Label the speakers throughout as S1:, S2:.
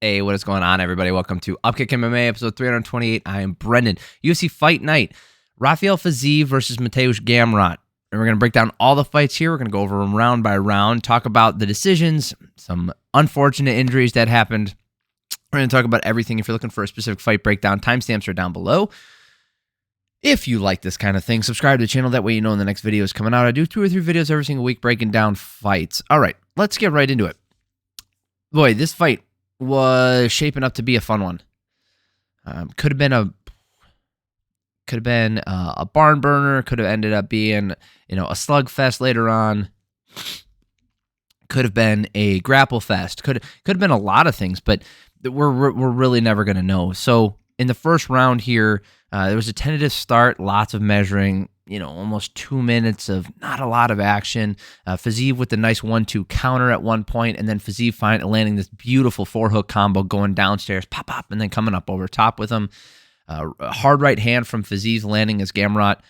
S1: Hey, what is going on, everybody? Welcome to Upkick MMA, episode 328. I am Brendan. UFC Fight Night. Rafael Fiziev versus Mateusz Gamrot. And we're going to break down all the fights here. We're going to go over them round by round, talk about the decisions, some unfortunate injuries that happened. We're going to talk about everything. If you're looking for a specific fight breakdown, timestamps are down below. If you like this kind of thing, subscribe to the channel. That way you know when the next video is coming out. I do 2 or 3 videos every single week breaking down fights. All right, let's get right into it. Boy, this fight was shaping up to be a fun one. Could have been a barn burner. Could have ended up being, a slugfest later on. Could have been a grapple fest. Could have been a lot of things, but we're really never going to know. So in the first round here, there was a tentative start, lots of measuring. Almost 2 minutes of not a lot of action. Fiziev with the nice 1-2 counter at one point, and then Fiziev landing this beautiful 4-hook combo going downstairs, pop, and then coming up over top with him. A hard right hand from Fiziev landing as Gamrot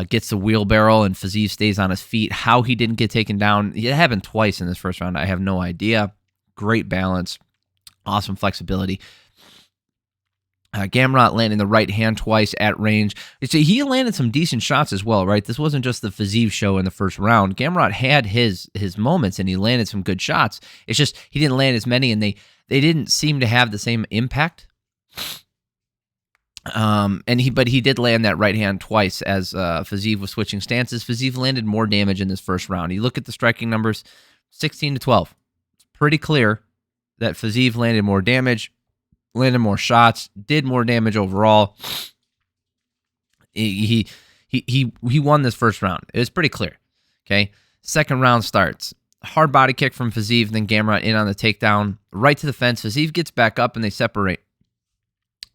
S1: gets the wheelbarrow, and Fiziev stays on his feet. How he didn't get taken down, it happened twice in this first round. I have no idea. Great balance. Awesome flexibility. Gamrot landing the right hand twice at range. So he landed some decent shots as well, right? This wasn't just the Fiziev show in the first round. Gamrot had his moments, and he landed some good shots. It's just he didn't land as many, and they didn't seem to have the same impact. But he did land that right hand twice as Fiziev was switching stances. Fiziev landed more damage in this first round. You look at the striking numbers, 16-12. It's pretty clear that Fiziev landed more damage, landed more shots, did more damage overall. He won this first round. It was pretty clear. Okay. Second round starts. Hard body kick from Fiziev, then Gamrot in on the takedown, right to the fence. Fiziev gets back up and they separate.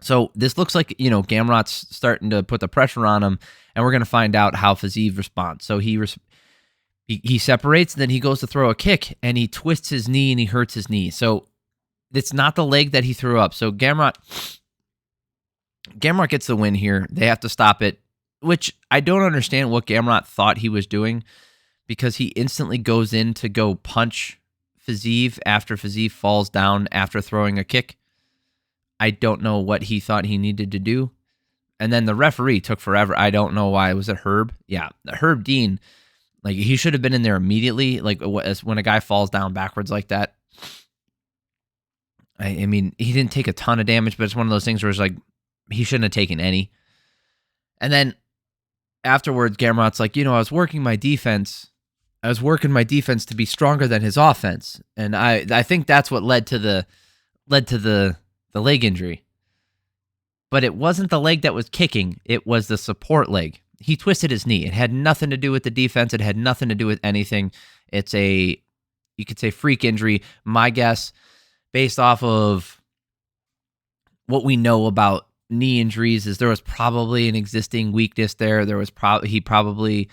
S1: So this looks like, Gamrot's starting to put the pressure on him, and we're going to find out how Fiziev responds. So he separates, then he goes to throw a kick, and he twists his knee and he hurts his knee. So it's not the leg that he threw up. So Gamrot gets the win here. They have to stop it, which I don't understand what Gamrot thought he was doing, because he instantly goes in to go punch Fiziev after Fiziev falls down after throwing a kick. I don't know what he thought he needed to do. And then the referee took forever. I don't know why. Was it Herb? Yeah, Herb Dean. Like, he should have been in there immediately. Like, when a guy falls down backwards like that. I mean, he didn't take a ton of damage, but it's one of those things where it's like, he shouldn't have taken any. And then afterwards, Gamrot's like, I was working my defense. I was working my defense to be stronger than his offense. And I think that's what led to the leg injury. But it wasn't the leg that was kicking. It was the support leg. He twisted his knee. It had nothing to do with the defense. It had nothing to do with anything. It's you could say, freak injury. My guess, based off of what we know about knee injuries, is there was probably an existing weakness there. He probably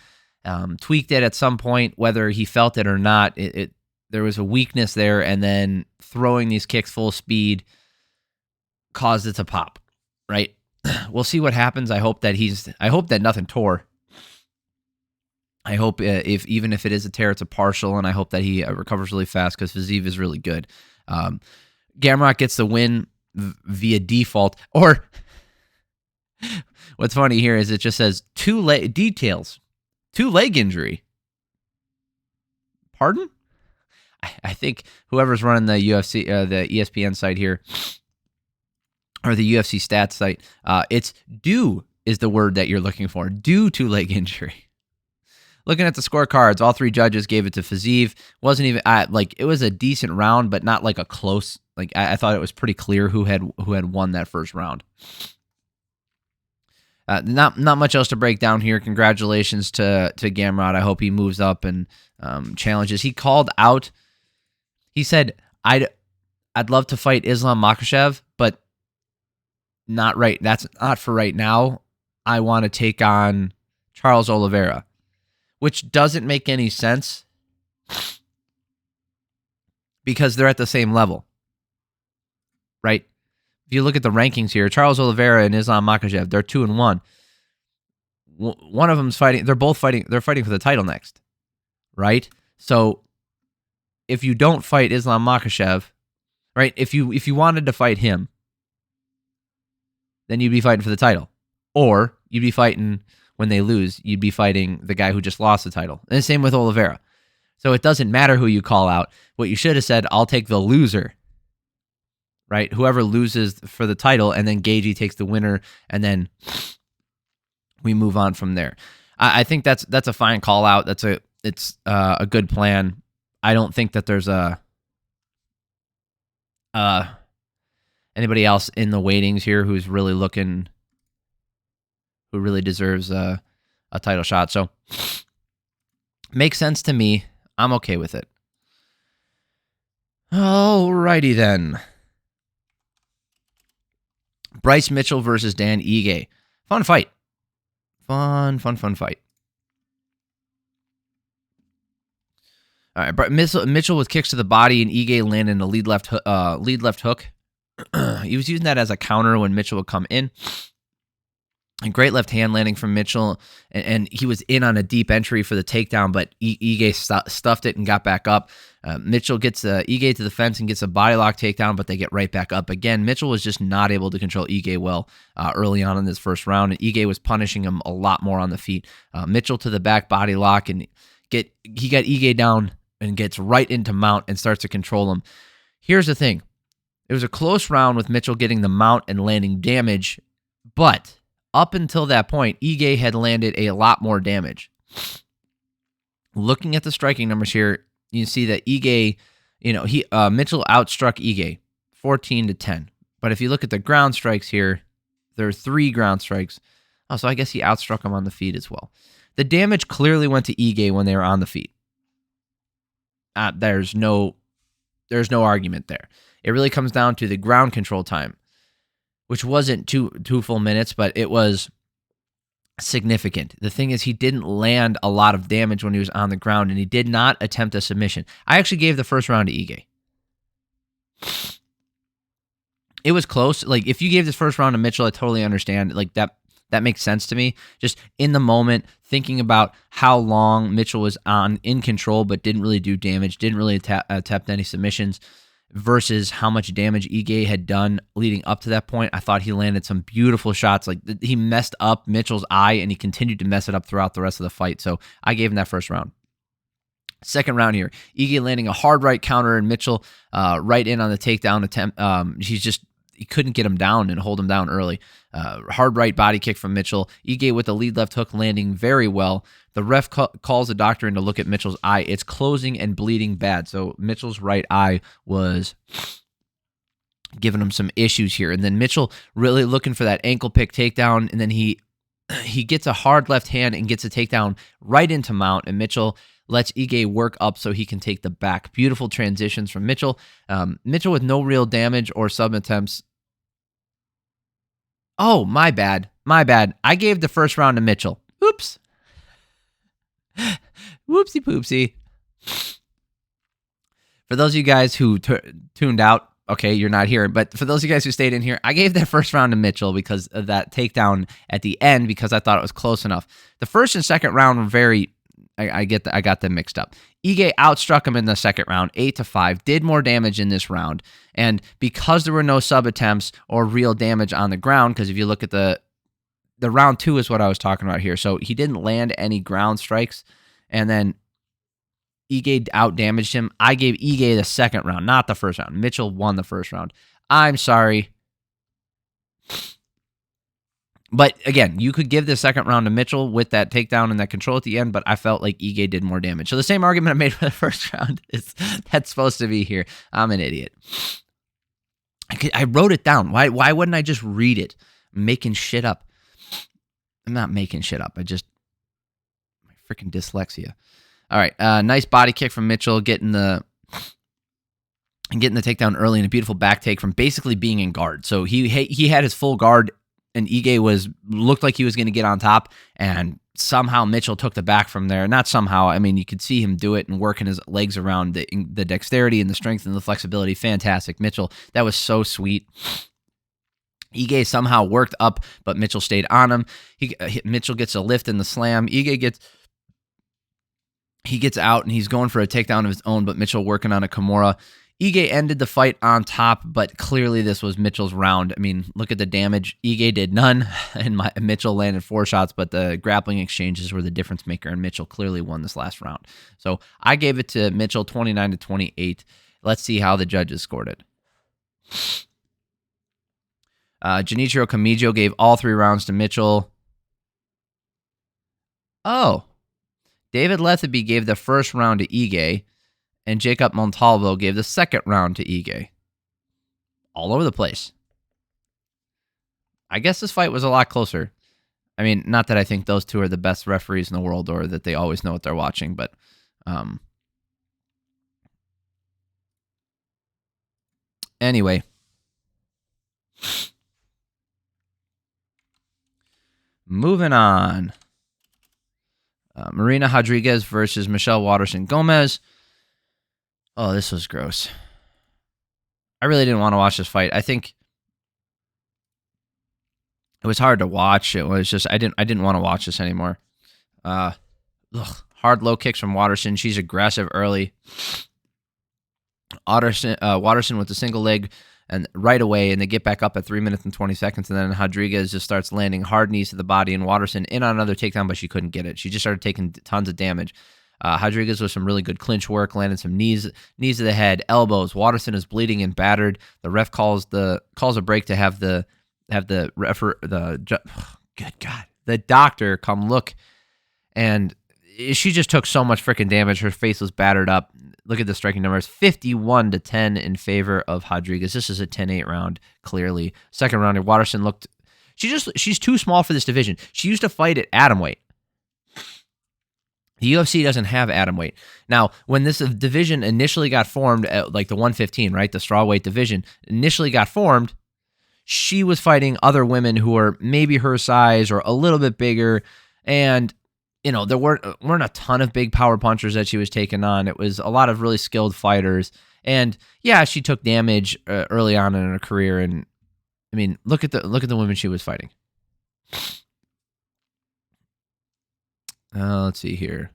S1: tweaked it at some point, whether he felt it or not. There was a weakness there, and then throwing these kicks full speed caused it to pop. Right? We'll see what happens. I hope that nothing tore. I hope even if it is a tear, it's a partial, and I hope that he recovers really fast, because Fiziev is really good. Gamrot gets the win via default. Or what's funny here is it just says 2 leg injury. Pardon? I think whoever's running the UFC, the ESPN site here, or the UFC stats site, it's due is the word that you're looking for. Due to leg injury. Looking at the scorecards, all 3 judges gave it to Fiziev. Wasn't even it was a decent round, but not like a close. Like, I thought it was pretty clear who had won that first round. Not much else to break down here. Congratulations to Gamrot. I hope he moves up and challenges. He called out. He said, "I'd love to fight Islam Makhachev, but not right. That's not for right now. I want to take on Charles Oliveira." Which doesn't make any sense, because they're at the same level, right? If you look at the rankings here, Charles Oliveira and Islam Makhachev, they're 2-1. One of them's fighting. They're both fighting. They're fighting for the title next, right? So if you don't fight Islam Makhachev, right? If you wanted to fight him, then you'd be fighting for the title. Or you'd be fighting, when they lose, you'd be fighting the guy who just lost the title. And the same with Oliveira. So it doesn't matter who you call out. What you should have said, I'll take the loser, right? Whoever loses for the title, and then Gaethje takes the winner, and then we move on from there. I think that's a fine call out. It's a good plan. I don't think that there's anybody else in the weightings here who really deserves a title shot. So makes sense to me. I'm okay with it. Alrighty then. Bryce Mitchell versus Dan Ige. Fun fight. Fun fight. All right, Mitchell with kicks to the body, and Ige landed a lead left hook. He was using that as a counter when Mitchell would come in. And great left hand landing from Mitchell, and he was in on a deep entry for the takedown, but Ige stuffed it and got back up. Mitchell gets Ige to the fence and gets a body lock takedown, but they get right back up again. Mitchell was just not able to control Ige well early on in this first round, and Ige was punishing him a lot more on the feet. Mitchell to the back body lock, and he got Ige down and gets right into mount and starts to control him. Here's the thing. It was a close round with Mitchell getting the mount and landing damage, but up until that point, Ige had landed a lot more damage. Looking at the striking numbers here, you see that Ige, Mitchell outstruck Ige 14-10. But if you look at the ground strikes here, there are 3 ground strikes. Oh, so I guess he outstruck him on the feet as well. The damage clearly went to Ige when they were on the feet. There's no argument there. It really comes down to the ground control time, which wasn't two full minutes, but it was significant. The thing is, he didn't land a lot of damage when he was on the ground, and he did not attempt a submission. I actually gave the first round to Ige. It was close. Like, if you gave this first round to Mitchell, I totally understand. Like, that makes sense to me. Just in the moment, thinking about how long Mitchell was in control, but didn't really do damage, didn't really attempt any submissions, versus how much damage Ige had done leading up to that point. I thought he landed some beautiful shots. Like, he messed up Mitchell's eye, and he continued to mess it up throughout the rest of the fight. So I gave him that first round. Second round here, Ige landing a hard right counter, and Mitchell right in on the takedown attempt. He couldn't get him down and hold him down early. Hard right body kick from Mitchell. Ige with the lead left hook landing very well. The ref calls the doctor in to look at Mitchell's eye. It's closing and bleeding bad. So Mitchell's right eye was giving him some issues here. And then Mitchell really looking for that ankle pick takedown. And then he gets a hard left hand and gets a takedown right into mount. And Mitchell lets Ige work up so he can take the back. Beautiful transitions from Mitchell. Mitchell with no real damage or sub attempts. Oh, my bad. I gave the first round to Mitchell. Oops. Whoopsie poopsie. For those of you guys who tuned out, okay, you're not here. But for those of you guys who stayed in here, I gave that first round to Mitchell because of that takedown at the end, because I thought it was close enough. The first and second round were very... I got them mixed up. Ige outstruck him in the second round, 8-5, did more damage in this round. And because there were no sub attempts or real damage on the ground, because if you look at the round 2 is what I was talking about here. So he didn't land any ground strikes. And then Ige out-damaged him. I gave Ige the second round, not the first round. Mitchell won the first round. I'm sorry. But again, you could give the second round to Mitchell with that takedown and that control at the end, but I felt like Ige did more damage. So the same argument I made for the first round is that's supposed to be here. I'm an idiot. I wrote it down. Why wouldn't I just read it? I'm making shit up. I'm not making shit up. My freaking dyslexia. All right, nice body kick from Mitchell, getting the takedown early, and a beautiful back take from basically being in guard. So he had his full guard, and Ige looked like he was going to get on top, and somehow Mitchell took the back from there. Not somehow. I mean, you could see him do it and working his legs around, the dexterity and the strength and the flexibility. Fantastic. Mitchell, that was so sweet. Ige somehow worked up, but Mitchell stayed on him. Mitchell gets a lift in the slam. Ige gets out, and he's going for a takedown of his own, but Mitchell working on a Kimura. Ige ended the fight on top, but clearly this was Mitchell's round. I mean, look at the damage. Ige did none, and Mitchell landed 4 shots, but the grappling exchanges were the difference maker, and Mitchell clearly won this last round. So I gave it to Mitchell 29-28. Let's see how the judges scored it. Genichiro Kamijo gave all 3 rounds to Mitchell. Oh, David Letheby gave the first round to Ige, and Jacob Montalvo gave the second round to Ige. All over the place. I guess this fight was a lot closer. I mean, not that I think those two are the best referees in the world or that they always know what they're watching, but anyway. Moving on. Marina Rodriguez versus Michelle Waterson-Gomez. Oh, this was gross. I really didn't want to watch this fight. I think it was hard to watch. It was just I didn't want to watch this anymore. Hard low kicks from Waterson. She's aggressive early. Waterson with the single leg and right away, and they get back up at 3 minutes and 20 seconds, and then Rodriguez just starts landing hard knees to the body, and Waterson in on another takedown, but she couldn't get it. She just started taking tons of damage. Rodriguez with some really good clinch work, landed some knees to the head, elbows. Waterson is bleeding and battered. The ref calls a break to have the doctor come look, and she just took so much freaking damage. Her face was battered up. Look at the striking numbers, 51-10 in favor of Rodriguez. This is a 10-8 round, clearly. Second round, Waterson looked, she's too small for this division. She used to fight at atomweight. The UFC doesn't have atomweight. Now, when this division initially got formed, at like the 115, right, the strawweight division, initially got formed, she was fighting other women who were maybe her size or a little bit bigger, and you know, there weren't a ton of big power punchers that she was taking on. It was a lot of really skilled fighters. And yeah, she took damage early on in her career. And I mean, look at the women she was fighting. Let's see here.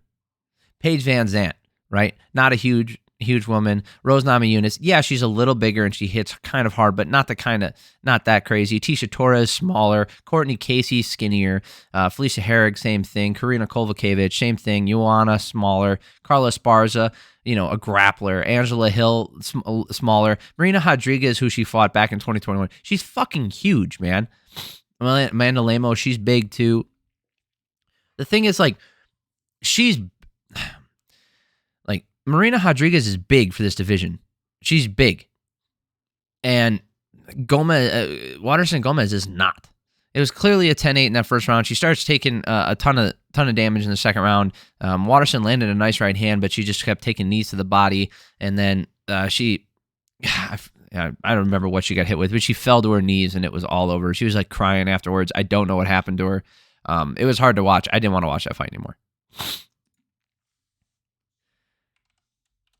S1: Paige Van Zandt, right? Not a huge woman. Rose Namajunas, yeah, she's a little bigger and she hits kind of hard, but not that crazy. Tisha Torres, smaller. Courtney Casey, skinnier. Felicia Herrig, same thing. Karina Kovacevic, same thing. Ioana, smaller. Carla Esparza, a grappler. Angela Hill, smaller. Marina Rodriguez, who she fought back in 2021, she's fucking huge, man. Amanda Lemos, she's big too. The thing is, Marina Rodriguez is big for this division. She's big. And Waterson-Gomez is not. It was clearly a 10-8 in that first round. She starts taking a ton of damage in the second round. Waterson landed a nice right hand, but she just kept taking knees to the body. And then I don't remember what she got hit with, but she fell to her knees and it was all over. She was like crying afterwards. I don't know what happened to her. It was hard to watch. I didn't want to watch that fight anymore.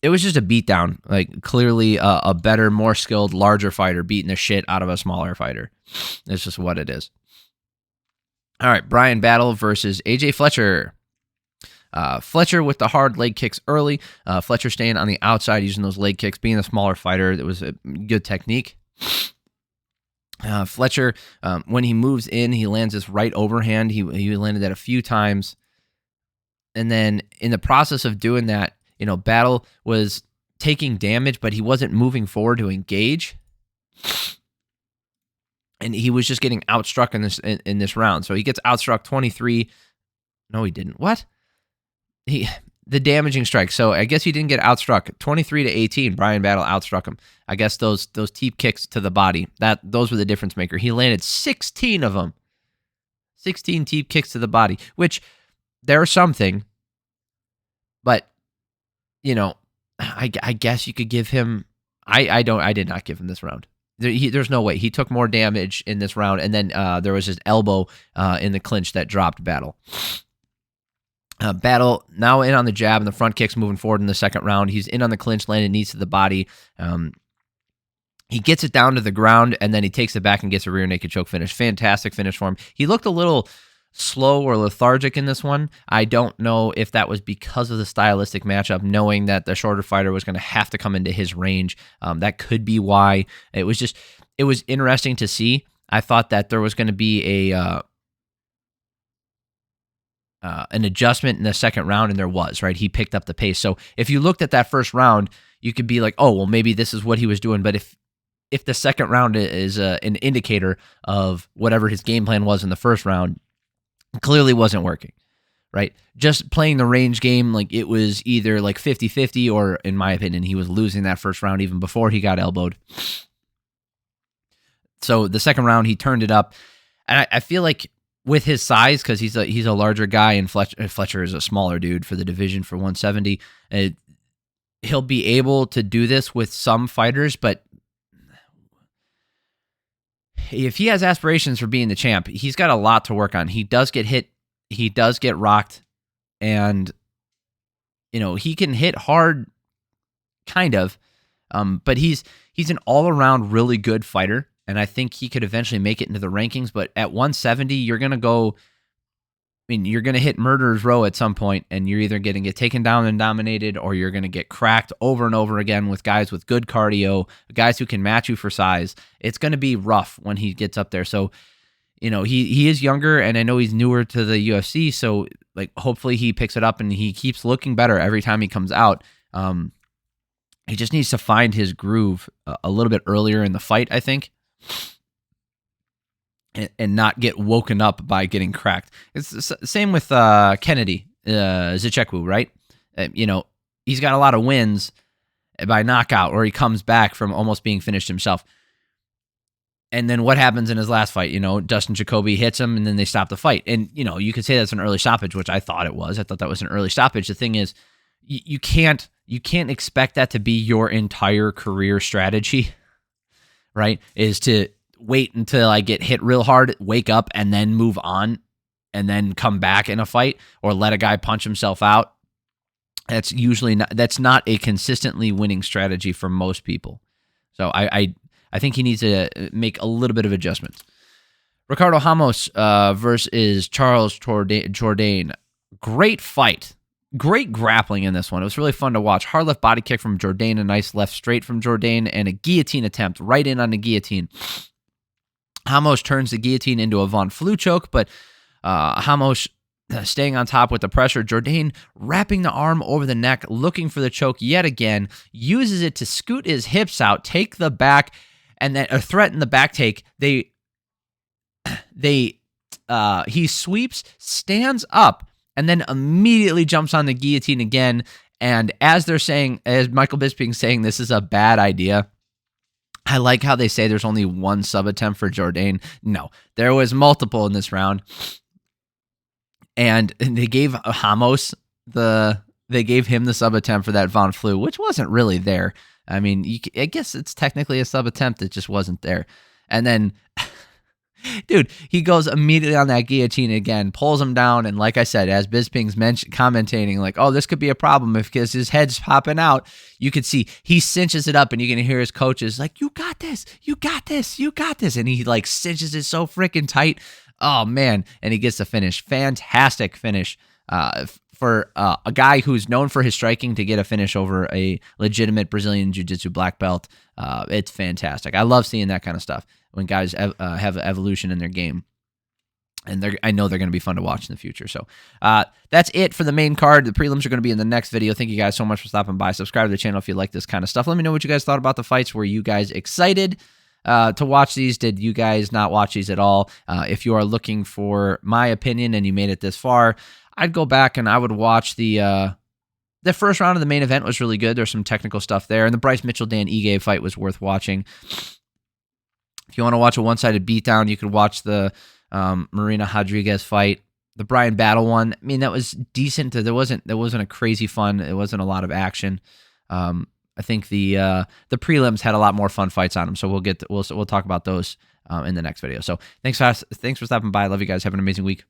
S1: It was just a beatdown. Like, clearly a better, more skilled, larger fighter beating the shit out of a smaller fighter. It's just what it is. All right, Bryan Battle versus AJ Fletcher. Fletcher with the hard leg kicks early. Fletcher staying on the outside using those leg kicks. Being a smaller fighter, it was a good technique. Fletcher, when he moves in, he lands this right overhand. He landed that a few times. And then in the process of doing that, Battle was taking damage, but he wasn't moving forward to engage. And he was just getting outstruck in this round. So he gets outstruck 23. No, he didn't. What? The damaging strike. So I guess he didn't get outstruck. 23-18. Bryan Battle outstruck him. I guess those teep kicks to the body, those were the difference maker. He landed 16 of them. 16 teep kicks to the body, which they're something. But I guess you could give him. I did not give him this round. There's no way. He took more damage in this round, and then there was his elbow in the clinch that dropped Battle. Battle now in on the jab and the front kicks moving forward in the second round. He's in on the clinch, landing knees to the body. He gets it down to the ground, and then he takes it back and gets a rear naked choke finish. Fantastic finish for him. He looked a little slow or lethargic in this one. I don't know if that was because of the stylistic matchup, knowing that the shorter fighter was going to have to come into his range. That could be why. It was interesting to see. I thought that there was going to be an adjustment in the second round, and there was, right? He picked up the pace. So if you looked at that first round, you could be like, oh, well, maybe this is what he was doing. But if the second round is an indicator of whatever his game plan was in the first round, clearly wasn't working, right? Just playing the range game, like it was either like 50-50 or, in my opinion, he was losing that first round even before he got elbowed. So the second round, he turned it up. And I feel like with his size, because he's a larger guy and Fletcher is a smaller dude for the division for 170, he'll be able to do this with some fighters, but if he has aspirations for being the champ, he's got a lot to work on. He does get hit. He does get rocked. And, he can hit hard, kind of. But he's an all-around really good fighter. And I think he could eventually make it into the rankings. But at 170, you're going to go... you're going to hit murderer's row at some point, and you're either going to get taken down and dominated, or you're going to get cracked over and over again with guys with good cardio, guys who can match you for size. It's going to be rough when he gets up there. So, he is younger, and I know he's newer to the UFC, so hopefully he picks it up and he keeps looking better every time he comes out. He just needs to find his groove a little bit earlier in the fight, I think. And not get woken up by getting cracked. It's the same with Kennedy Zichekwu, right? He's got a lot of wins by knockout, or he comes back from almost being finished himself. And then what happens in his last fight? Dustin Jacoby hits him, and then they stop the fight. And, you could say that's an early stoppage, which I thought it was. I thought that was an early stoppage. The thing is, you can't expect that to be your entire career strategy, right? Is to wait until I get hit real hard, wake up, and then move on, and then come back in a fight, or let a guy punch himself out. That's not a consistently winning strategy for most people. So I think he needs to make a little bit of adjustments. Ricardo Ramos versus Charles Jourdain. Great fight. Great grappling in this one. It was really fun to watch. Hard left body kick from Jourdain, a nice left straight from Jourdain, and a guillotine attempt right in on the guillotine. Ramos turns the guillotine into a Von Flue choke, but Ramos staying on top with the pressure. Jourdain wrapping the arm over the neck, looking for the choke yet again, uses it to scoot his hips out, take the back, and then threaten the back take. He sweeps, stands up, and then immediately jumps on the guillotine again. And as Michael Bisping's saying, this is a bad idea. I like how they say there's only one sub attempt for Jourdain. No, there was multiple in this round. And they gave Ramos the sub attempt for that Von Flue, which wasn't really there. I guess it's technically a sub attempt, it just wasn't there. And then dude, he goes immediately on that guillotine again, pulls him down, and like I said, as Bisping's commentating, like, oh, this could be a problem because his head's popping out. You could see he cinches it up, and you can hear his coaches like, you got this, you got this, you got this. And he cinches it so freaking tight. Oh, man. And he gets the finish. Fantastic finish for a guy who's known for his striking to get a finish over a legitimate Brazilian Jiu-Jitsu black belt. It's fantastic. I love seeing that kind of stuff when guys have evolution in their game. And I know they're going to be fun to watch in the future. So that's it for the main card. The prelims are going to be in the next video. Thank you guys so much for stopping by. Subscribe to the channel if you like this kind of stuff. Let me know what you guys thought about the fights. Were you guys excited to watch these? Did you guys not watch these at all? If you are looking for my opinion and you made it this far, I'd go back and I would watch the first round of the main event was really good. There's some technical stuff there. And the Bryce Mitchell, Dan Ige fight was worth watching. If you want to watch a one-sided beatdown, you could watch the Marina Rodriguez fight. The Bryan battle one, that was decent. There wasn't a crazy fun. It wasn't a lot of action. I think the prelims had a lot more fun fights on them. So we'll talk about those in the next video. So thanks for stopping by. I love you guys. Have an amazing week.